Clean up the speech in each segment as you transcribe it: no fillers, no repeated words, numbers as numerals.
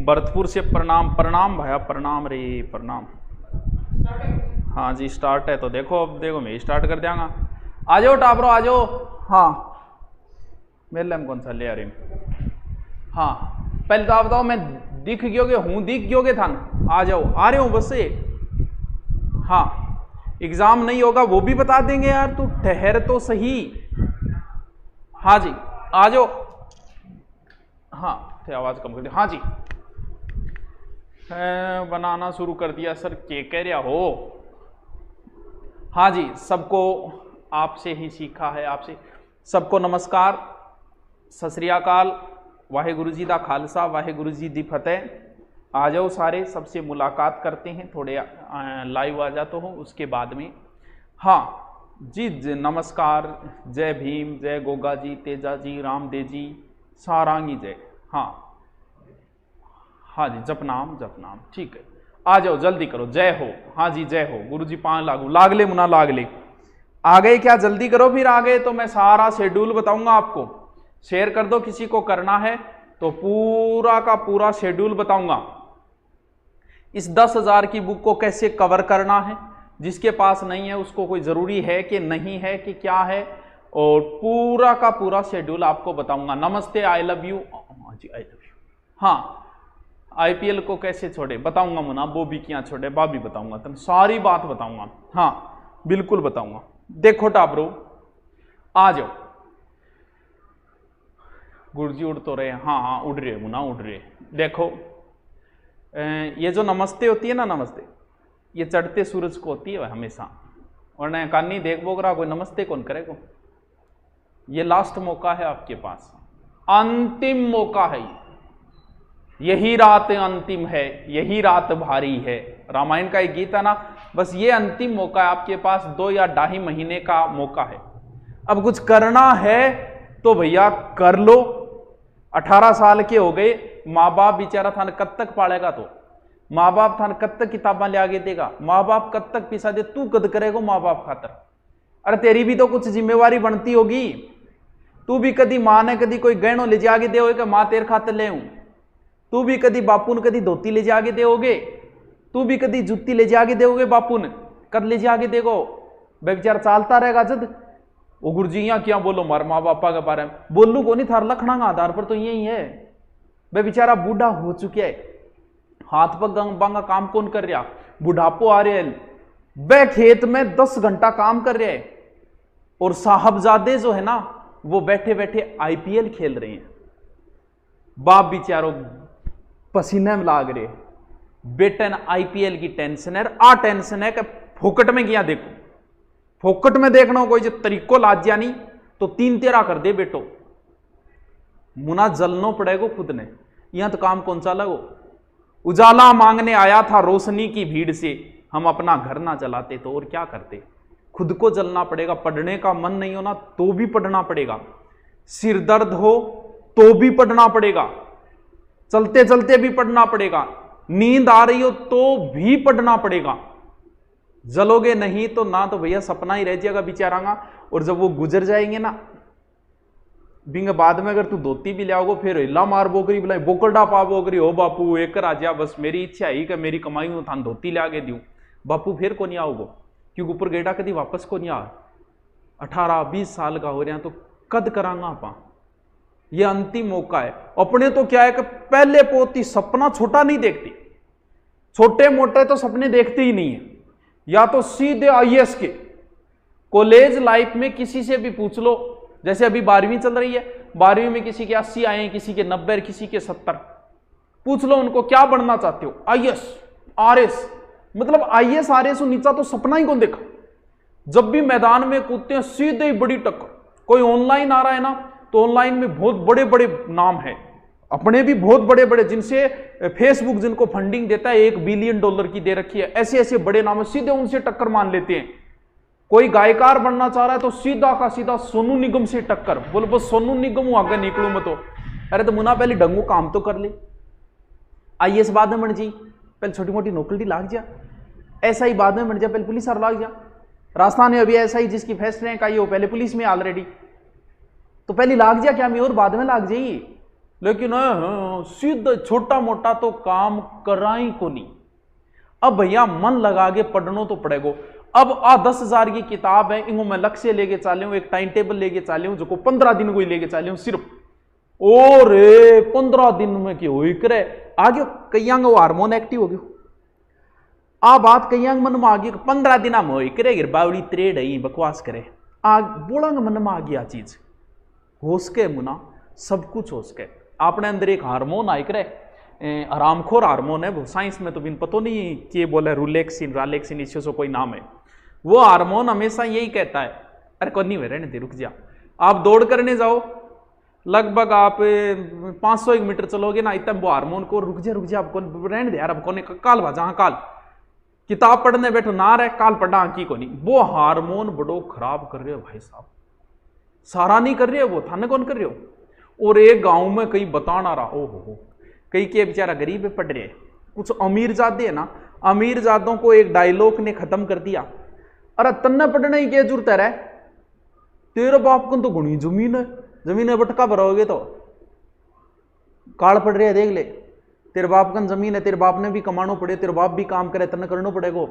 भरतपुर से प्रणाम। प्रणाम भैया, प्रणाम रे, प्रणाम। हाँ जी स्टार्ट है, तो देखो अब देखो मैं स्टार्ट कर दियांगा। आ जाओ टाबरो आ जाओ। हाँ मेरे लिए कौन सा ले आ रही। हाँ पहले तो आप बताओ, मैं दिख गयोगे हूँ, दिख गयोगे था ना? आ जाओ, आ रहे हो बस से। हाँ एग्जाम नहीं होगा वो भी बता देंगे यार, तू ठहर तो सही। हाँ जी आ जाओ। हाँ थे आवाज कम कर दी। हाँ जी बनाना शुरू कर दिया सर, क्या कह रहा हो? हाँ जी सबको आपसे ही सीखा है, आपसे सबको नमस्कार, सत श्री अकाल, वाहेगुरु जी दा खालसा, वाहेगुरु जी दी फतेह। आ जाओ सारे, सबसे मुलाकात करते हैं, थोड़े लाइव आ जाते हो उसके बाद में। हाँ जी नमस्कार, जय भीम, जय गोगा जी, तेजा जी, रामदेव जी, सारांगी जय। हाँ जी जपनाम जपनाम, ठीक है। आ जाओ जल्दी करो, जय हो। हाँ जी जय हो, गुरु जी पान लागू लागले मुना लागले। आ गए क्या? जल्दी करो फिर। आ गए तो मैं सारा शेड्यूल बताऊंगा आपको। शेयर कर दो, किसी को करना है तो पूरा का पूरा शेड्यूल बताऊंगा। इस 10,000 की बुक को कैसे कवर करना है, जिसके पास नहीं है उसको कोई जरूरी है कि नहीं है कि क्या है, और पूरा का पूरा शेड्यूल आपको बताऊंगा। नमस्ते, आई लव यू। जी आई लव यू। हाँ आईपीएल को कैसे छोड़े बताऊंगा मुना, वो भी क्या छोड़े बा भी बताऊंगा, तुम सारी बात बताऊंगा। हाँ बिल्कुल बताऊंगा। देखो टाबरो आ जाओ। गुरुजी उड़ तो रहे। हाँ उड़ रहे मुना, उड़ रहे। देखो ये जो नमस्ते होती है ना, नमस्ते ये चढ़ते सूरज को होती है हमेशा, और न कानी देख बोगरा कोई नमस्ते कौन करेगा। ये लास्ट मौका है आपके पास, अंतिम मौका है। यही रात अंतिम है, यही रात भारी है, रामायण का एक गीत है ना। बस ये अंतिम मौका है आपके पास, 2 या 2.5 महीने का मौका है। अब कुछ करना है तो भैया कर लो। 18 साल के हो गए, माँ बाप बेचारा थाने कब तक पालेगा? तो माँ बाप थाने कब तक किताबा ले आगे देगा? माँ बाप कब तक पिसा दे? तू कद करेगा माँ बाप खातर? अरे तेरी भी तो कुछ जिम्मेवारी बनती होगी। तू भी कदी माँ ने कदी कोई गहनों ले जाके दे कि माँ तेरे खातर ले हूं। तू भी कदी बापू ने कदी धोती ले जाके दोगे, तू भी कदी जूती ले जाके दोगे बापू ने, कद ले जाके देगो? बेचारा चालता रहेगा जद। वो गुरुजी यहाँ क्या बोलो मार माँ बापा के बारे में? बोलू को नहीं थार लखना का आधार पर तो यही है। वे बेचारा बूढ़ा हो चुके है, हाथ पर बांगा काम कौन कर रहा? बुढ़ापो आ रहे है, वे खेत में 10 घंटा काम कर रहे हैं, और साहबजादे जो है ना वो बैठे बैठे आईपीएल खेल रहे हैं। बाप बेचारो पसीने में लाग रहे, बेटन आईपीएल की टेंशन है। आ टेंशन है कि फोकट में गया देखो, फोकट में देखना कोई जो तरीको लाज्या नहीं तो 3 तेरा कर दे बेटो। मुना जलनो पड़ेगा खुद ने। यहां तो काम कौन सा लगो? उजाला मांगने आया था रोशनी की भीड़ से, हम अपना घर ना जलाते तो और क्या करते? खुद को जलना पड़ेगा। पढ़ने का मन नहीं होना तो भी पढ़ना पड़ेगा, सिर दर्द हो तो भी पढ़ना पड़ेगा, चलते चलते भी पढ़ना पड़ेगा, नींद आ रही हो तो भी पढ़ना पड़ेगा। जलोगे नहीं तो ना तो भैया सपना ही रह जाएगा बेचारांगा। और जब वो गुजर जाएंगे ना बिंग बाद में, अगर तू धोती भी ले आओगे फिर हिला मार बोकरी बुलाई बोकरडा पा बोकरी हो बापू एक राजा, बस मेरी इच्छा ही कि मेरी कमाई में थान धोती ले आगे दूं बापू, फिर को नहीं आओगो क्योंकि ऊपर गेटा कभी वापस को नहीं आ। 18-20 साल का हो रहा तो कद करांगा आपा। ये अंतिम मौका है। अपने तो क्या है कि पहले पोती सपना छोटा नहीं देखती, छोटे मोटे तो सपने देखते ही नहीं है। या तो सीधे आईएएस के। कॉलेज लाइफ में किसी से भी पूछ लो, जैसे अभी 12वीं चल रही है, 12वीं में किसी के 80 आए, किसी के 90, किसी के 70। पूछ लो उनको क्या बनना चाहते हो? IAS RS. मतलब आईएएस आरएस नीचा तो सपना ही कौन देखा। जब भी मैदान में कूदते हैं सीधे ही बड़ी टक्कर। कोई ऑनलाइन आ रहा है ना तो ऑनलाइन में बहुत बड़े बड़े नाम है, अपने भी बहुत बड़े बड़े, जिनसे फेसबुक जिनको फंडिंग देता है $1 बिलियन की दे रखी है, ऐसे ऐसे बड़े नाम है, सीधे उनसे टक्कर मान लेते हैं। कोई गायकार बनना चाह रहा है तो सीधा का सीधा सोनू निगम से टक्कर। बोलो बस सोनू निगम हूं आगे निकलू मैं तो। अरे तो मुना पहले ढंगू काम तो कर ले, आईएएस बाद में बन जी, पहले छोटी मोटी नौकरी लाग जा, ऐसा ही बाद में बन जा, पहले पुलिस और लाग जा। राजस्थान में अभी ऐसा ही जिसकी फैसले का ये हो पहले पुलिस में ऑलरेडी, तो पहले लाग जा क्या मैं और बाद में लाग जाइए। लेकिन सीधा छोटा मोटा तो काम कराई को नहीं। अब भैया मन लगा के पढ़ना तो पड़ेगा। अब 10,000 की किताब है, इनको मैं लक्ष्य लेके चाले हूं, एक टाइम टेबल लेके चाले हूं, जो को 15 दिन को ही लेके चाले हूं सिर्फ। और 15 दिन में क्यों हुई करे आगे कई वो हार्मोन एक्टिव हो गयो। आ बात कई मन में आ गई 15 दिन में हुई करे गिर बावड़ी त्रेड है बकवास करे आग बोला मन में आ गया चीज होश के मुना सब कुछ होश के अपने अंदर एक हार्मोन आई करे आरामखोर हार्मोन है वो साइंस में तो बिन पतो नहीं कि बोले रूलेक्सिन रालेक्सिन इससे से कोई नाम है। वो हार्मोन हमेशा यही कहता है अरे कौन नहीं रहने दे रुक जा। आप दौड़ करने जाओ लगभग आप 500 मीटर चलोगे ना इतना वो हार्मोन को रुक जा आप कौन रहने दे यार अब कौन काल भाजा काल किताब पढ़ने बैठो ना रहे काल पढ़ा की को नहीं। वो हार्मोन बड़ो खराब कर रहे हो भाई साहब सारा नहीं कर रहे हो वो थाने कौन कर रहे हो। और एक गांव में कहीं बताना रहा हो कई के बेचारा गरीब पढ़ रहे कुछ अमीर जादे है ना अमीर जादों को एक डायलॉग ने खत्म कर दिया अरे तन्ने पढ़ने की क्या जरूरत है तेरे बाप को तो घुनी जमीन बटका भरोगे तो काल पड़ रहे देख ले तेरे बाप का जमीन है तेरे बाप ने भी कमाना पड़े तेरे बाप भी काम करे तन्ने करना पड़ेगा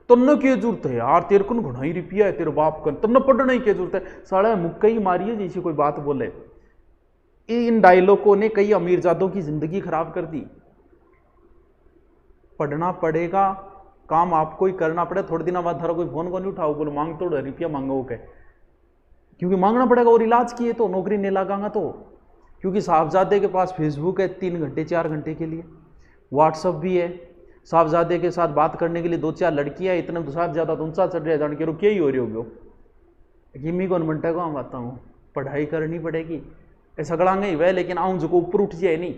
तन्ने की जरूरत है यार तेरे को घुना ही रुपया है तेरे बाप का तन्ने पढ़ने की जरूरत है साला मुक्का ही मारिए जैसी कोई बात बोले। इन डायलॉगों ने कई अमीरजादों की जिंदगी खराब कर दी। पढ़ना पड़ेगा काम आपको ही करना पड़े थोड़े दिन बाद धरो कोई फोन को नहीं उठाओ बोलो मांग तो रुपया मांगो के क्योंकि मांगना पड़ेगा और इलाज किए तो नौकरी नहीं लगागा तो क्योंकि साहबजादे के पास फेसबुक है 3 घंटे 4 घंटे के लिए व्हाट्सअप भी है साहबजादे के साथ बात करने के लिए 2-4 लड़कियां इतने तो साहबजादा तो ऊंचा चढ़ रहे जान के क्या ही हो रही होगी किमी कौन बनता है हम आता हूँ पढ़ाई करनी पड़ेगी ऐसा गड़ांगे ही वह लेकिन आऊं जो को ऊपर उठ जाए नहीं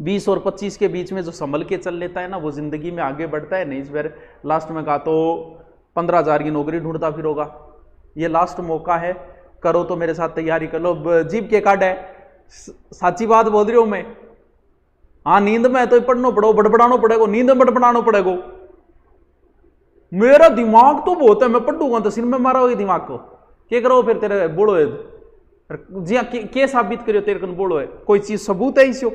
20 और 25 के बीच में जो संभल के चल लेता है ना वो जिंदगी में आगे बढ़ता है नहीं इस बार लास्ट में कहा तो 15,000 की नौकरी ढूंढता फिर होगा ये लास्ट मौका है करो तो मेरे साथ तैयारी कर लो जीप के काट है साची बात बोल रही हूं मैं। हाँ नींद में तो पढ़ना पड़ो बड़बड़ाना पड़ेगा नींद में बड़बड़ाना पड़ेगा मेरा दिमाग तो बहुत है मैं पढ़ूंगा तो सिर में मारा होगी दिमाग को क्या करो फिर तेरे बोलो है जी हाँ क्या साबित करियो तेरे को बोलो है कोई चीज सबूत है इसो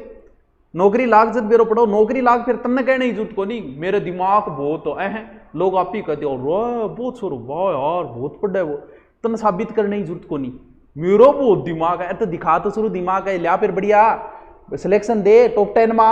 नौकरी लाग जब बेरो पढ़ो नौकरी लाग फिर तन्ने कहने की जरूरत को नहीं मेरे दिमाग बहुत है लोग आप ही कहते हो बहुत छोरो वाह यार बहुत पढ़ा है वो तन्ने साबित करने की जरूरत को नहीं मेरा बहुत दिमाग है तो दिखा तो शुरू दिमाग है लिया फिर बढ़िया सिलेक्शन दे टॉप 10 में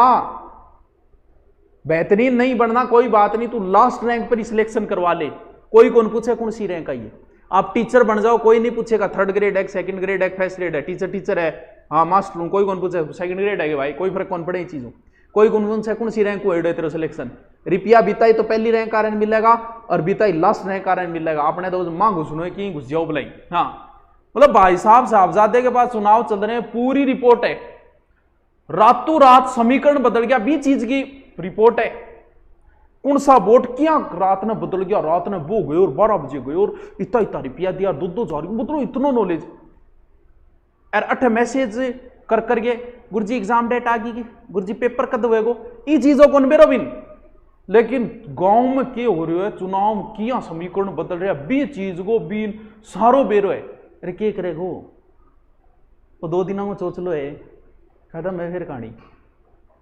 बेहतरीन नहीं बनना कोई बात नहीं तू लास्ट रैंक पर ही सिलेक्शन करवा ले कोई कौन पूछे कौन सी रैंक आई है आप टीचर बन जाओ कोई नहीं पूछेगा 3rd ग्रेड है 2nd ग्रेड है 1st ग्रेड है टीचर है हाँ मास्टर हूँ कोई कौन पूछे 2nd ग्रेड है भाई कोई फर्क कौन पड़े चीजों कोई कौन से कौन सी रैंक को एड है तेरा सिलेक्शन रुपया बीता तो पहली रैंक कारण मिलेगा और बीता लास्ट रैंक कारण मिलेगा आपने तो मां घुसनो कि घुस जाओ बुलाई। हाँ मतलब भाई साहब साहबजादे के पास चुनाव चल रहे हैं पूरी रिपोर्ट है रातों रात समीकरण बदल गया 20 चीज की रिपोर्ट है कौन सा वोट क्या रात ने बदल गया रात ने वो गए और 12 बजे गए और इतना रुपया दिया 2,000 मतलब इतना नॉलेज यार 8 मैसेज कर करके गुरुजी एग्जाम डेट आ गई गुरुजी पेपर कद होएगो ई चीजों को बेरो बिन लेकिन गांव में क्या हो रहा है चुनाव किया समीकरण बदल रहा है 20 चीज को बिन सारो बेरो है अरे क्या करेगो वो 2 दिनों में सोच लो है खत्म है फिर कहानी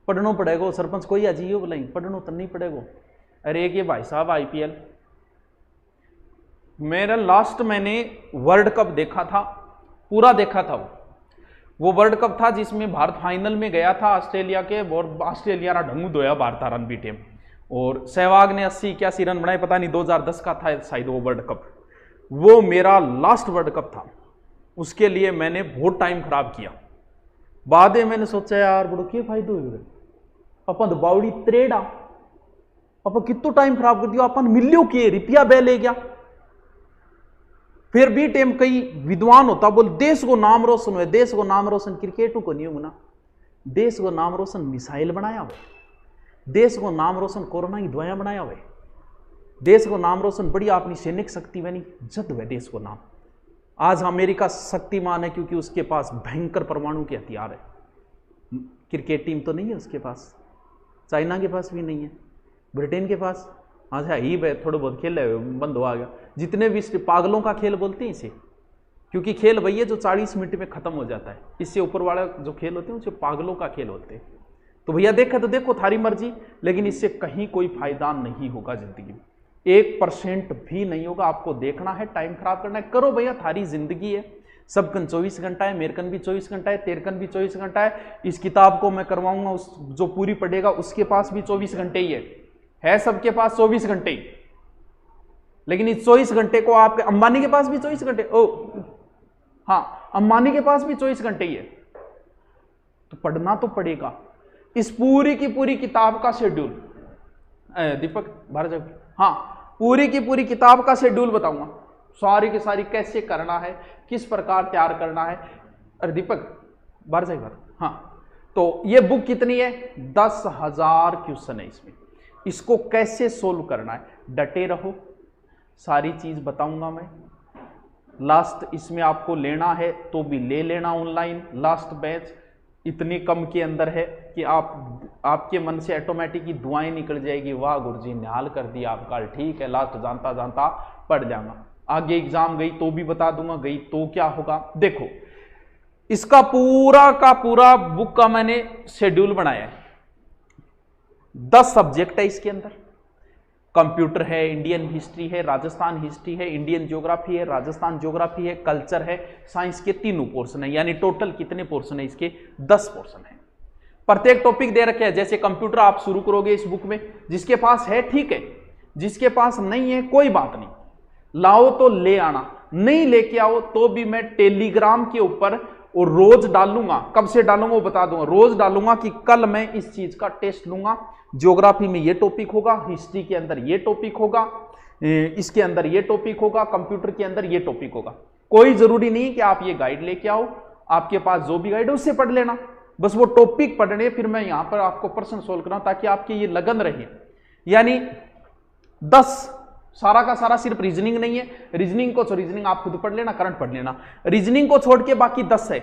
पढ़ना पड़ेगा सरपंच कोई अजीब बोला पढ़ना तो नहीं पड़ेगा। अरे एक ये भाई साहब IPL मेरा लास्ट मैंने वर्ल्ड कप देखा था पूरा देखा था वो वर्ल्ड कप था जिसमें भारत फाइनल में गया था ऑस्ट्रेलिया के और ऑस्ट्रेलिया रा ढंगू दोया भारत रन बीटे और सहवाग ने 80-81 रन बनाए पता नहीं 2010 का था शायद वो वर्ल्ड कप वो मेरा लास्ट वर्ल्ड कप था उसके लिए मैंने बहुत टाइम खराब किया बाद में मैंने सोचा यार बड़ो क्या फायदा हो अपन तो बावड़ी त्रेड़ा अपन कितना टाइम खराब कर दिया अपन मिलियो के रुपया बह ले गया फिर भी टाइम कई विद्वान होता बोल देश को नाम रोशन हुए देश को नाम रोशन क्रिकेट को नहीं होना देश को नाम रोशन मिसाइल बनाया हुआ देश को नाम रोशन कोरोना की दवाइयां बनाया हुआ देश को नाम रोशन बढ़िया अपनी सैनिक शक्ति बनी जद हुए देश को नाम आज अमेरिका शक्तिमान है क्योंकि उसके पास भयंकर परमाणु के हथियार है क्रिकेट टीम तो नहीं है उसके पास चाइना के पास भी नहीं है ब्रिटेन के पास आज है ही थोड़े बहुत खेल है बंद हो आ गया जितने भी पागलों का खेल बोलते हैं इसे क्योंकि खेल वही है जो 40 मिनट में खत्म हो जाता है। इससे ऊपर वाला जो खेल होते हैं उसे पागलों का खेल होते हैं। तो भैया देखा तो देखो, थारी मर्जी, लेकिन इससे कहीं कोई फायदा नहीं होगा जिंदगी में, 1% भी नहीं होगा। आपको देखना है, टाइम खराब करना है, करो भैया, थारी जिंदगी है। सबकन 24 घंटा है, मेरकन भी 24 घंटा है, तेरकन भी 24 घंटा है। इस किताब को मैं करवाऊंगा, उस जो पूरी पढ़ेगा उसके पास भी 24 घंटे ही है सबके पास 24 घंटे ही। लेकिन इस 24 घंटे को आपके अंबानी के पास भी 24 घंटे, हाँ अंबानी के पास भी 24 घंटे ही है, तो पढ़ना तो पड़ेगा। इस पूरी की पूरी किताब का शेड्यूल, दीपक बाहर जाओ, हाँ पूरी की पूरी किताब का शेड्यूल बताऊंगा, सारी की सारी कैसे करना है, किस प्रकार तैयार करना है। अरे दीपक बाहर जाइए बात, हाँ तो ये बुक कितनी है, 10,000 क्वेश्चन है इसमें, इसको कैसे सोल्व करना है, डटे रहो, सारी चीज बताऊंगा मैं। लास्ट इसमें आपको लेना है तो भी ले लेना ऑनलाइन, लास्ट बैच इतनी कम के अंदर है कि आपके मन से ऑटोमेटिक ही दुआएं निकल जाएगी, वाह गुरुजी निहाल कर दिया आपका, ठीक है लास्ट जानता जानता पढ़ जाऊंगा, आगे एग्जाम गई तो भी बता दूंगा, गई तो क्या होगा। देखो इसका पूरा का पूरा बुक का मैंने शेड्यूल बनाया है, 10 सब्जेक्ट है इसके अंदर, कंप्यूटर है, इंडियन हिस्ट्री है, राजस्थान हिस्ट्री है, इंडियन ज्योग्राफी है, राजस्थान ज्योग्राफी है, कल्चर है, साइंस के तीनों पोर्शन है, यानी टोटल कितने पोर्शन है इसके, 10 पोर्शन है। प्रत्येक टॉपिक दे रखे हैं, जैसे कंप्यूटर आप शुरू करोगे इस बुक में, जिसके पास है ठीक है, जिसके पास नहीं है कोई बात नहीं, लाओ तो ले आना, नहीं लेके आओ तो भी मैं टेलीग्राम के ऊपर और रोज डालूंगा, कब से डालूंगा वो बता दूंगा, रोज डालूंगा कि कल मैं इस चीज का टेस्ट लूंगा, ज्योग्राफी में ये टॉपिक होगा, हिस्ट्री के अंदर ये टॉपिक होगा, इसके अंदर ये टॉपिक होगा, कंप्यूटर के अंदर ये टॉपिक होगा। कोई जरूरी नहीं कि आप ये गाइड लेके आओ, आपके पास जो भी गाइड है उससे पढ़ लेना, बस वो टॉपिक पढ़ने, फिर मैं यहां पर आपको प्रश्न सोल्व कर रहा हूं ताकि आपकी ये लगन रहे। यानी 10 सारा का सारा सिर्फ रीजनिंग नहीं है, रीजनिंग को रीजनिंग आप खुद पढ़ लेना, करंट पढ़ लेना, रीजनिंग को छोड़ के बाकी 10 है,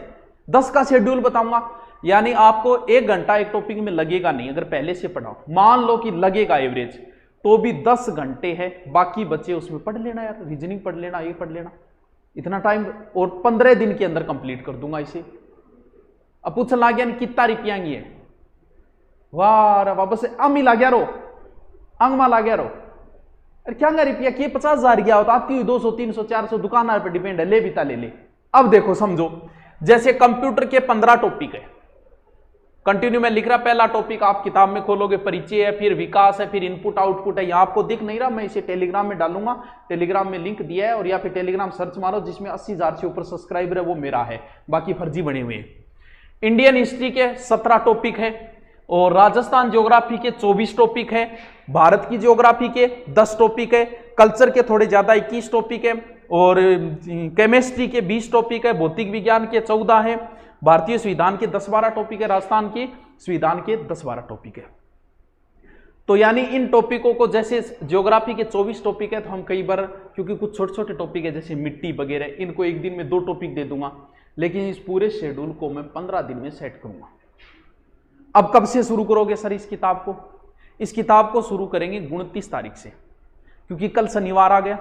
10 का शेड्यूल बताऊंगा। यानी आपको 1 घंटा एक टॉपिक में लगेगा नहीं, अगर पहले से पढ़ाओ, मान लो कि लगेगा एवरेज तो भी 10 घंटे है, बाकी बच्चे उसमें पढ़ लेना यार, रीजनिंग पढ़ लेना, ये पढ़ लेना, इतना टाइम, और 15 दिन के अंदर कंप्लीट कर दूंगा इसे। अब पूछने लग गया कितना रुपया है, वाह वापस अमी ला गया रो, अंगमा ला गया रो, अरे क्या रुपया कि 50,000 गया होता, आपकी 200 300 400 दुकानदार पर डिपेंड है, ले बीता ले ले। अब देखो समझो, जैसे कंप्यूटर के 15 टॉपिक है, कंटिन्यू में लिख रहा, पहला टॉपिक आप किताब में खोलोगे परिचय है, फिर विकास है, फिर इनपुट आउटपुट है, यहां आपको दिख नहीं रहा, मैं इसे टेलीग्राम में डालूंगा, टेलीग्राम में लिंक दिया है, और या फिर टेलीग्राम सर्च मारो जिसमें 80,000 से ऊपर सब्सक्राइबर है वो मेरा है, बाकी फर्जी बने हुए हैं। इंडियन हिस्ट्री के 17 टॉपिक है, और राजस्थान ज्योग्राफी के 24 टॉपिक है, भारत की ज्योग्राफी के 10 टॉपिक है, कल्चर के थोड़े ज्यादा 21 टॉपिक है, और केमिस्ट्री के 20 टॉपिक है, भौतिक विज्ञान के 14 है, भारतीय संविधान के 10-12 टॉपिक है, राजस्थान के संविधान के 10-12 टॉपिक है। तो यानी इन टॉपिकों को, जैसे ज्योग्राफी के 24 टॉपिक है, तो हम कई बार, क्योंकि कुछ छोटे छोटे टॉपिक है जैसे मिट्टी वगैरह, इनको एक दिन में 2 टॉपिक दे दूंगा, लेकिन इस पूरे शेड्यूल को मैं 15 दिन में सेट करूंगा। अब कब से शुरू करोगे सर इस किताब को? इस किताब को शुरू करेंगे 29 तारीख से, क्योंकि कल शनिवार आ गया,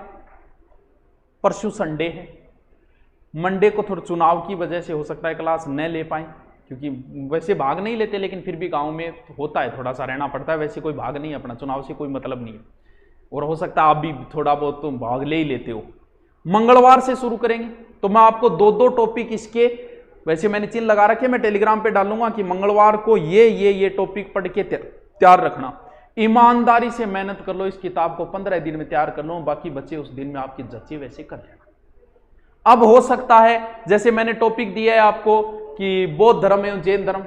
परसों संडे है, मंडे को थोड़ा चुनाव की वजह से हो सकता है क्लास न ले पाए, क्योंकि वैसे भाग नहीं लेते, लेकिन फिर भी गांव में होता है, थोड़ा सा रहना पड़ता है, वैसे कोई भाग नहीं, अपना चुनाव से कोई मतलब नहीं है, और हो सकता है आप भी थोड़ा बहुत तो भाग ले ही लेते हो। मंगलवार से शुरू करेंगे, तो मैं आपको 2-2 टॉपिक इसके, वैसे मैंने चिन्ह लगा रखे, मैं टेलीग्राम पे डालूंगा कि मंगलवार को ये टॉपिक पढ़ के तैयार रखना, ईमानदारी से मेहनत कर लो, इस किताब को 15 दिन में तैयार कर लो, बाकी बच्चे उस दिन में आपकी जच्चे वैसे कर लेना। अब हो सकता है जैसे मैंने टॉपिक दिया है आपको कि बौद्ध धर्म एवं जैन धर्म,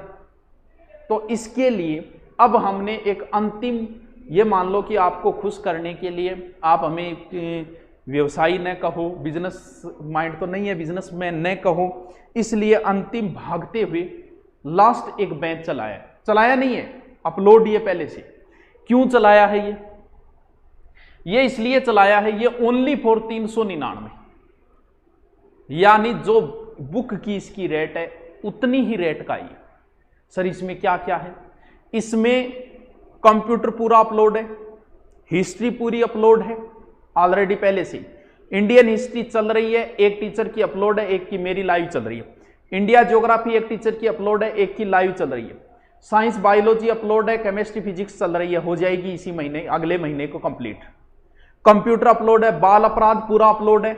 तो इसके लिए अब हमने एक अंतिम, ये मान लो कि आपको खुश करने के लिए, आप हमें व्यवसायी न कहो, बिजनेस माइंड तो नहीं है, बिजनेस में न कहो, इसलिए अंतिम भागते हुए लास्ट एक बैच चलाया नहीं है, अपलोड ये पहले से। क्यों चलाया है ये इसलिए चलाया है, ये ओनली फॉर 399, यानी जो बुक की इसकी रेट है उतनी ही रेट का ही। सर इसमें क्या क्या है? इसमें कंप्यूटर पूरा अपलोड है, हिस्ट्री पूरी अपलोड है ऑलरेडी पहले से, इंडियन हिस्ट्री चल रही है, एक टीचर की अपलोड है, एक की मेरी लाइव चल रही है। इंडिया ज्योग्राफी एक टीचर की अपलोड है, एक की लाइव चल रही है। साइंस बायोलॉजी अपलोड है, केमिस्ट्री फिजिक्स चल रही है, हो जाएगी इसी महीने, अगले महीने को कंप्लीट। कंप्यूटर अपलोड है, बाल अपराध पूरा अपलोड है,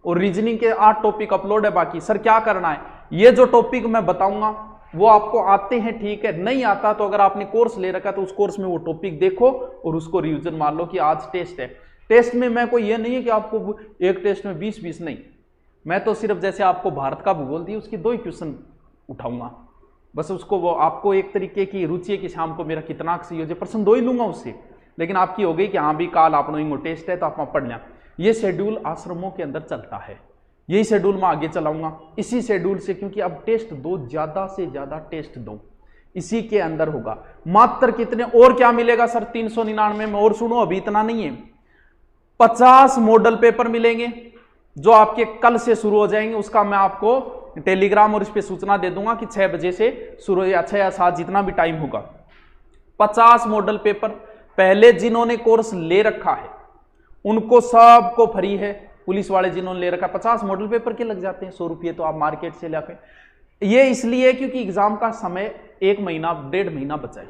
और रीजनिंग के 8 टॉपिक अपलोड है। बाकी सर क्या करना है, ये जो टॉपिक मैं बताऊंगा वो आपको आते हैं, ठीक है, नहीं आता तो अगर आपने कोर्स ले रखा तो उस कोर्स में वो टॉपिक देखो और उसको रिवीजन मान लो कि आज टेस्ट है। टेस्ट में मैं कोई ये नहीं है कि आपको एक टेस्ट में 20 नहीं, मैं तो सिर्फ जैसे आपको भारत का भूगोल दी उसकी 2 ही क्वेश्चन उठाऊंगा, बस उसको वो आपको एक तरीके की रुचि है कि शाम को मेरा कितना सही हो जाए, प्रश्न 2 ही लूंगा उससे, लेकिन आपकी हो गई कि हाँ भी काल आप लोगों टेस्ट है तो आप पढ़ लें। ये शेड्यूल आश्रमों के अंदर चलता है, यही शेड्यूल मैं आगे चलाऊंगा इसी शेड्यूल से, क्योंकि अब टेस्ट 2 ज्यादा से ज्यादा टेस्ट 2 इसी के अंदर होगा। मात्र कितने और क्या मिलेगा सर 399 में, और सुनो अभी इतना नहीं है, 50 मॉडल पेपर मिलेंगे जो आपके कल से शुरू हो जाएंगे। उसका मैं आपको टेलीग्राम और इस पे सूचना दे दूंगा कि 6 बजे से शुरू या 6 या 7 जितना भी टाइम होगा। 50 मॉडल पेपर पहले जिन्होंने कोर्स ले रखा है उनको सबको फ्री है, पुलिस वाले जिन्होंने ले रखा 50 मॉडल पेपर के लग जाते हैं 100 रुपये, तो आप मार्केट से लाके, ये इसलिए क्योंकि एग्जाम का समय 1 महीना 1.5 महीना बचा है।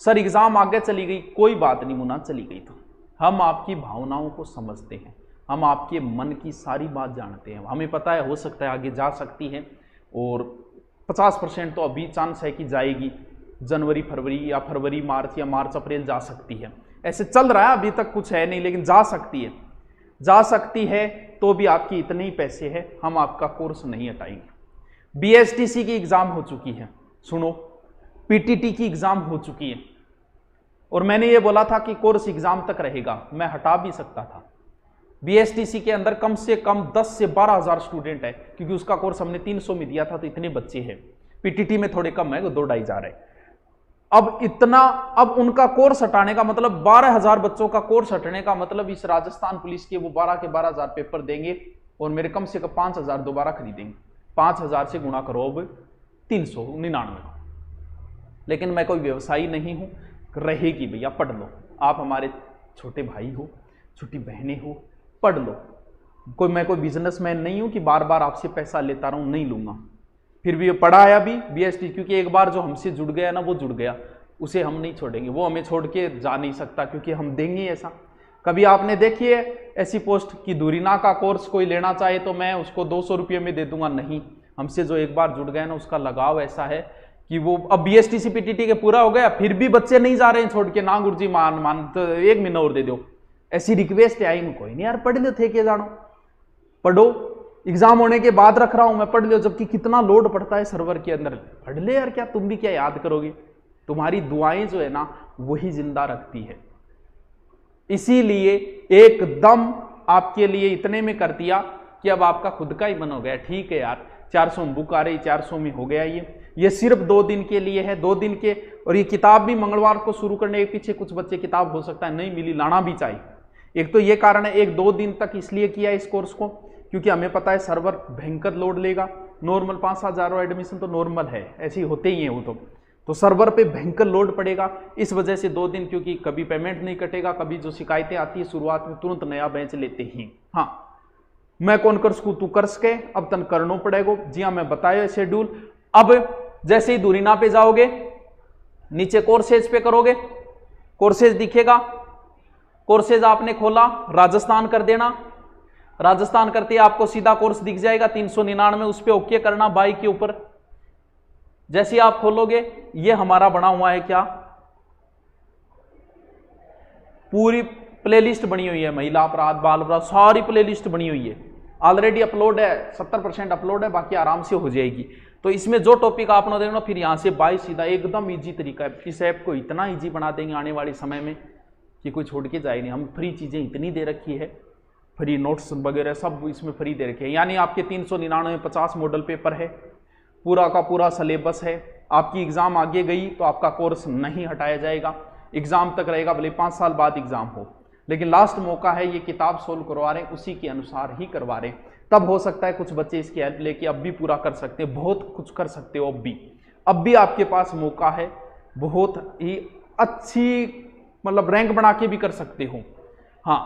सर एग्जाम आगे चली गई, कोई बात नहीं मुना, चली गई तो हम आपकी भावनाओं को समझते हैं, हम आपके मन की सारी बात जानते हैं, हमें पता है हो सकता है आगे जा सकती है, और 50% तो अभी चांस है कि जाएगी, जनवरी फरवरी या फरवरी मार्च या मार्च अप्रैल जा सकती है, ऐसे चल रहा है, अभी तक कुछ है नहीं लेकिन जा सकती है, जा सकती है। तो भी आपकी इतने ही पैसे हैं, हम आपका कोर्स नहीं हटाएंगे। बीएसटीसी की एग्जाम हो चुकी है, सुनो, पीटीटी की एग्जाम हो चुकी है, और मैंने ये बोला था कि कोर्स एग्जाम तक रहेगा, मैं हटा भी सकता था। बीएसटीसी के अंदर कम से कम 10 से 12 हज़ार स्टूडेंट है, क्योंकि उसका कोर्स हमने 300 में दिया था तो इतने बच्चे हैं। पीटीटी में थोड़े कम है, 2-2.5 हज़ार है। अब इतना, अब उनका कोर्स हटाने का मतलब 12,000 बच्चों का कोर्स हटने का मतलब इस राजस्थान पुलिस के वो 12 के 12,000 पेपर देंगे और मेरे कम से कम 5,000 दोबारा खरीदेंगे। 5,000 से गुणा करो अब 399। लेकिन मैं कोई व्यवसायी नहीं हूं, रहेगी भैया पढ़ लो, आप हमारे छोटे भाई हो, छोटी बहनें हो, पढ़ लो। मैं कोई बिजनेसमैन नहीं हूं कि बार बार आपसे पैसा लेता रहूं, नहीं लूंगा। फिर भी ये पढ़ाया भी बीएसटी, क्योंकि एक बार जो हमसे जुड़ गया ना वो जुड़ गया, उसे हम नहीं छोड़ेंगे, वो हमें छोड़ के जा नहीं सकता, क्योंकि हम देंगे ऐसा। कभी आपने देखी है ऐसी पोस्ट कि दूरीना का कोर्स कोई लेना चाहे तो मैं उसको 200 रुपये में दे दूंगा, नहीं। हमसे जो एक बार जुड़ गया ना उसका लगाव ऐसा है कि वो, अब बीएसटीसी पीटीटी के पूरा हो गया फिर भी बच्चे नहीं जा रहे हैं छोड़ के, ना गुरुजी मान तो 1 महीना और दे दो, ऐसी रिक्वेस्ट आई। कोई नहीं यार पढ़ लो, थे के जानो, पढ़ो, एग्जाम होने के बाद रख रहा हूं मैं, पढ़ लो, जबकि कितना लोड पड़ता है सर्वर के अंदर, पढ़ ले यार, क्या तुम भी क्या याद करोगे, तुम्हारी दुआएं जो है ना वही जिंदा रखती है। इसीलिए एकदम आपके लिए इतने में कर दिया कि अब आपका खुद का ही मन हो गया, ठीक है यार 400 बुक आ रही, 400 में हो गया। ये सिर्फ 2 दिन के लिए है, 2 दिन के, और ये किताब भी मंगलवार को शुरू करने के पीछे कुछ बच्चे किताब हो सकता है नहीं मिली, लाना भी चाहिए। एक तो ये कारण है, 1-2 दिन तक इसलिए किया इस कोर्स को क्योंकि हमें पता है सर्वर भयंकर लोड लेगा। नॉर्मल 5,000 एडमिशन तो नॉर्मल है, ऐसे ही होते ही हैं वो तो सर्वर पे भयंकर लोड पड़ेगा, इस वजह से 2 दिन, क्योंकि कभी पेमेंट नहीं कटेगा, कभी जो शिकायतें आती है शुरुआत में तुरंत नया बेंच लेते ही। हाँ, मैं कौन कर सकूँ, तू कर सके, अब तन करना पड़ेगा। जी हाँ, मैं बताया शेड्यूल। अब जैसे ही दूरीना पे जाओगे, नीचे कोर्सेज पे करोगे, कोर्सेज दिखेगा, कोर्सेज आपने खोला, राजस्थान कर देना, राजस्थान करते ही आपको सीधा कोर्स दिख जाएगा 399, उस पर ओके करना, बाई के ऊपर। जैसे आप खोलोगे ये हमारा बना हुआ है क्या, पूरी प्लेलिस्ट बनी हुई है, महिला अपराध, बाल अपराध, सारी प्लेलिस्ट बनी हुई है, ऑलरेडी अपलोड है, 70% अपलोड है, बाकी आराम से हो जाएगी। तो इसमें जो टॉपिक आपने देखना फिर यहां से बाई सीधा, एकदम इजी तरीका है। इस ऐप को इतना इजी बना देंगे आने वाले समय में कि कोई छोड़ के जाए नहीं। हम फ्री चीजें इतनी दे रखी है, फ्री नोट्स वगैरह सब इसमें फ्री दे रखे हैं। यानी आपके 399 50 मॉडल पेपर है, पूरा का पूरा सिलेबस है। आपकी एग्जाम आगे गई तो आपका कोर्स नहीं हटाया जाएगा, एग्जाम तक रहेगा, भले 5 साल बाद एग्जाम हो, लेकिन लास्ट मौका है। ये किताब सोल्व करवा रहे हैं, उसी के अनुसार ही करवा रहे हैं। तब हो सकता है कुछ बच्चे इसकी हेल्प लेके अब भी पूरा कर सकते हैं, बहुत कुछ कर सकते हो अब भी आपके पास मौका है, बहुत ही अच्छी मतलब रैंक बना के भी कर सकते हो। हाँ,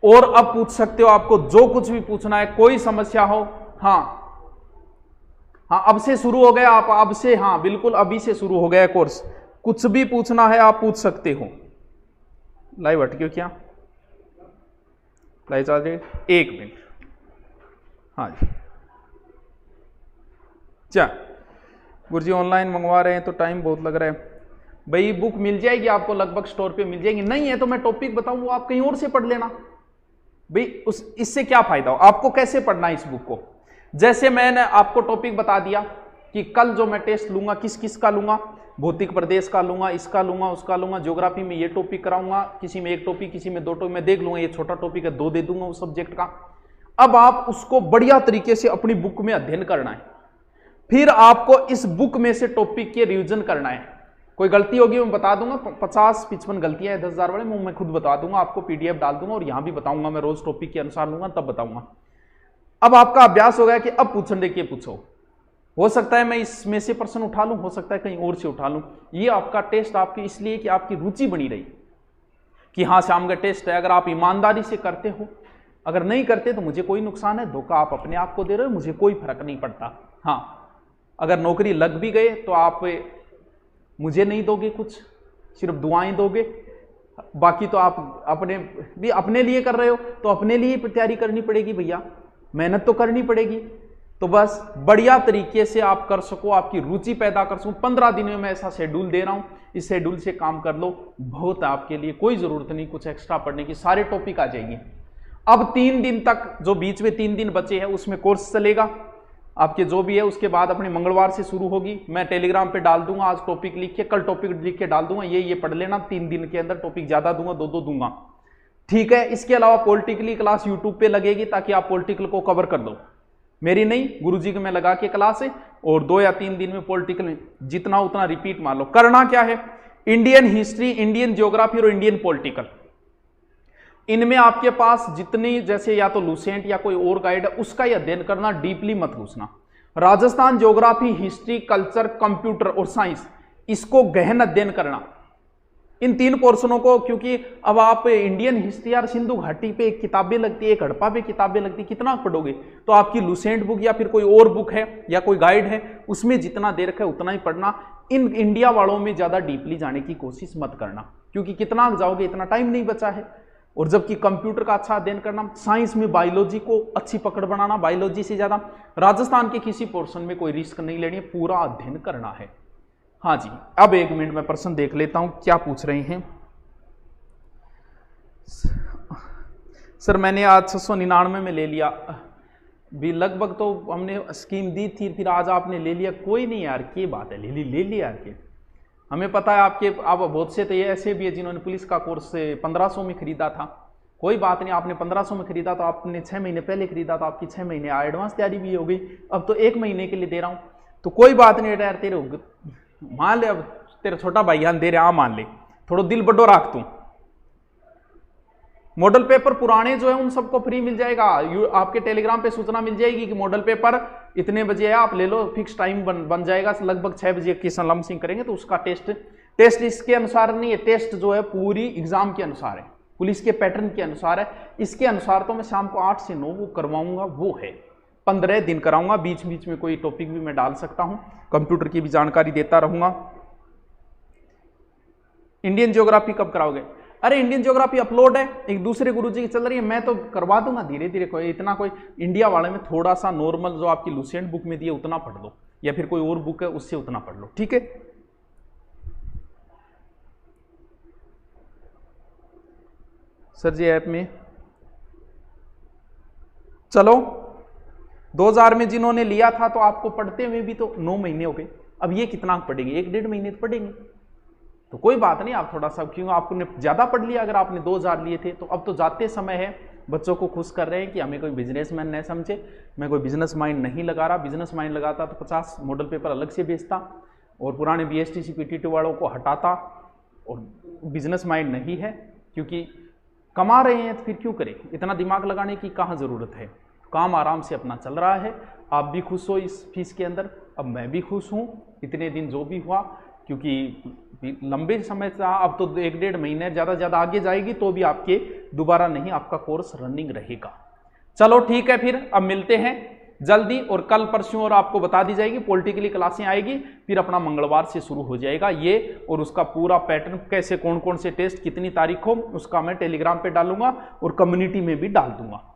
और अब पूछ सकते हो, आपको जो कुछ भी पूछना है, कोई समस्या हो। हाँ हाँ, अब से शुरू हो गया, आप अब से, हाँ बिल्कुल अभी से शुरू हो गया कोर्स, कुछ भी पूछना है आप पूछ सकते हो। लाइव हट क्यों, क्या लाइव चल रही है? 1 मिनट। हाँ जी, क्या गुरुजी ऑनलाइन मंगवा रहे हैं तो टाइम बहुत लग रहा है। भाई बुक मिल जाएगी आपको, लगभग स्टोर पे मिल जाएगी, नहीं है तो मैं टॉपिक बताऊं, वो आप कहीं और से पढ़ लेना। भाई इससे क्या फायदा हो, आपको कैसे पढ़ना है इस बुक को। जैसे मैंने आपको टॉपिक बता दिया कि कल जो मैं टेस्ट लूंगा किस किस का लूंगा, भौतिक प्रदेश का लूंगा, इसका लूंगा, उसका लूंगा, ज्योग्राफी में ये टॉपिक कराऊंगा, किसी में 1 टॉपिक, किसी में 2 टॉपिक, मैं देख लूंगा ये छोटा टॉपिक है 2 दे दूंगा उस सब्जेक्ट का। अब आप उसको बढ़िया तरीके से अपनी बुक में अध्ययन करना है, फिर आपको इस बुक में से टॉपिक के रिवीजन करना है। कोई गलती होगी मैं बता दूंगा, 50-55 गलतियां है 10,000 वाले, मैं खुद बता दूंगा आपको, पीडीएफ डाल दूंगा और यहां भी बताऊंगा, मैं रोज टॉपिक के अनुसार लूंगा तब बताऊंगा। अब आपका अभ्यास हो गया कि अब पूछने के पूछो, हो सकता है मैं इसमें से प्रश्न उठा लूं, हो सकता है कहीं और से उठा लूं। ये आपका टेस्ट आपकी इसलिए कि आपकी रुचि बनी रही कि हाँ शाम का टेस्ट है, अगर आप ईमानदारी से करते हो, अगर नहीं करते तो मुझे कोई नुकसान है, धोखा आप अपने आप को दे रहे हो, मुझे कोई फर्क नहीं पड़ता। हाँ अगर नौकरी लग भी गए तो आप मुझे नहीं दोगे कुछ, सिर्फ दुआएं दोगे, बाकी तो आप अपने लिए कर रहे हो तो अपने लिए तैयारी करनी पड़ेगी भैया, मेहनत तो करनी पड़ेगी। तो बस बढ़िया तरीके से आप कर सको, आपकी रुचि पैदा कर सको। 15 दिन में मैं ऐसा शेड्यूल दे रहा हूं, इस शेड्यूल से काम कर लो, बहुत आपके लिए, कोई जरूरत नहीं कुछ एक्स्ट्रा पढ़ने की, सारे टॉपिक आ जाएंगे। अब 3 दिन तक, जो बीच में 3 दिन बचे हैं उसमें कोर्स चलेगा आपके जो भी है, उसके बाद अपने मंगलवार से शुरू होगी। मैं टेलीग्राम पे डाल दूंगा, आज टॉपिक लिख के कल टॉपिक लिख के डाल दूंगा, ये पढ़ लेना, 3 दिन के अंदर टॉपिक ज्यादा दूंगा, 2 दूंगा, ठीक है। इसके अलावा पॉलिटिकली क्लास यूट्यूब पे लगेगी ताकि आप पॉलिटिकल को कवर कर दो, मेरी नहीं गुरुजी की मैं लगा के क्लास है, और 2 या 3 दिन में पॉलिटिकल में जितना उतना रिपीट मान लो। करना क्या है, इंडियन हिस्ट्री, इंडियन ज्योग्राफी और इंडियन पॉलिटिकल, इनमें आपके पास जितनी, जैसे या तो लूसेंट या कोई और गाइड है उसका ही अध्ययन करना, डीपली मत घुसना। Rajasthan geography, history, culture, computer और साइंस, इसको गहन अध्ययन करना, इन 3 पोर्शनों को। क्योंकि अब आप इंडियन हिस्ट्री यार सिंधु घाटी पे किताबें लगती है, एक हड़प्पा पे किताबें लगती है, कितना पढ़ोगे। तो आपकी लूसेंट बुक या फिर कोई और बुक है या कोई गाइड है, उसमें जितना दे रखा है उतना ही पढ़ना। इन इंडिया वालों में ज्यादा डीपली जाने की कोशिश मत करना, क्योंकि कितना जाओगे इतना टाइम नहीं बचा है। और जबकि कंप्यूटर का अच्छा अध्ययन करना, साइंस में बायोलॉजी को अच्छी पकड़ बनाना, बायोलॉजी से ज्यादा राजस्थान के किसी पोर्शन में कोई रिस्क नहीं लेनी है, पूरा अध्ययन करना है। हाँ जी, अब 1 मिनट में प्रश्न देख लेता हूं क्या पूछ रहे हैं। सर मैंने आज 699 में ले लिया भी, लगभग तो हमने स्कीम दी थी, फिर आज आपने ले लिया। कोई नहीं यार, क्या बात है, ले लिया यार, के हमें पता है आपके, आप बहुत से तो ये ऐसे भी है जिन्होंने पुलिस का कोर्स 1500 में खरीदा था। कोई बात नहीं, आपने 1500 में खरीदा तो आपने 6 महीने पहले खरीदा तो आपकी 6 महीने एडवांस तैयारी भी हो गई। अब तो 1 महीने के लिए दे रहा हूं, तो कोई बात नहीं यार, तेरे मान ले, अब तेरा छोटा भाईजान दे रहा, मान ले, थोड़ा दिल बड्डो राख तू। मॉडल पेपर पुराने जो है उन सबको फ्री मिल जाएगा, आपके टेलीग्राम पे सूचना मिल जाएगी कि मॉडल पेपर इतने बजे है, आप ले लो, फिक्स टाइम बन जाएगा, लगभग 6 बजे की लम्सिंग करेंगे। तो उसका टेस्ट इसके अनुसार नहीं है, टेस्ट जो है पूरी एग्जाम के अनुसार है, पुलिस के पैटर्न के अनुसार है। इसके अनुसार तो मैं शाम को 8 से 9 वो करवाऊंगा, वो है 15 दिन कराऊंगा, बीच बीच में कोई टॉपिक भी मैं डाल सकता हूं, कंप्यूटर की भी जानकारी देता रहूंगा। इंडियन ज्योग्राफी कब कराओगे? अरे इंडियन ज्योग्राफी अपलोड है, एक दूसरे गुरुजी की चल रही है, मैं तो करवा दूंगा धीरे धीरे, कोई इतना कोई इंडिया वाले में थोड़ा सा नॉर्मल जो आपकी लूसेंट बुक में दी है उतना पढ़ लो, या फिर कोई और बुक है उससे उतना पढ़ लो, ठीक है। सर जी ऐप में चलो 2000 में जिन्होंने लिया था तो आपको पढ़ते हुए भी तो 9 महीने हो गए, अब ये कितना पढ़ेंगे, 1-1.5 महीने तो पढ़ेंगे, तो कोई बात नहीं, आप थोड़ा सा, क्यों आपने ज्यादा पढ़ लिया, अगर आपने 2000 लिए थे तो अब तो जाते समय है, बच्चों को खुश कर रहे हैं कि हमें कोई बिजनेसमैन नहीं समझे। मैं कोई बिजनेस माइंड नहीं लगा रहा, बिजनेस माइंड लगाता तो 50 मॉडल पेपर अलग से बेचता और पुराने BSTC PTT वालों को हटाता, और बिजनेस माइंड नहीं है, क्योंकि कमा रहे हैं तो फिर क्यों करें, इतना दिमाग लगाने की कहाँ जरूरत है। काम आराम से अपना चल रहा है, आप भी खुश हो इस फीस के अंदर, अब मैं भी खुश हूँ, इतने दिन जो भी हुआ, क्योंकि लंबे समय से, अब तो 1-1.5 महीने ज़्यादा से ज़्यादा आगे जाएगी तो भी आपके दोबारा नहीं, आपका कोर्स रनिंग रहेगा। चलो ठीक है, फिर अब मिलते हैं जल्दी, और कल परसों और आपको बता दी जाएगी, पॉलिटिकली क्लासें आएगी, फिर अपना मंगलवार से शुरू हो जाएगा ये, और उसका पूरा पैटर्न कैसे कौन कौन से टेस्ट कितनी तारीख हो उसका मैं टेलीग्राम पे डालूंगा और कम्युनिटी में भी डाल दूंगा।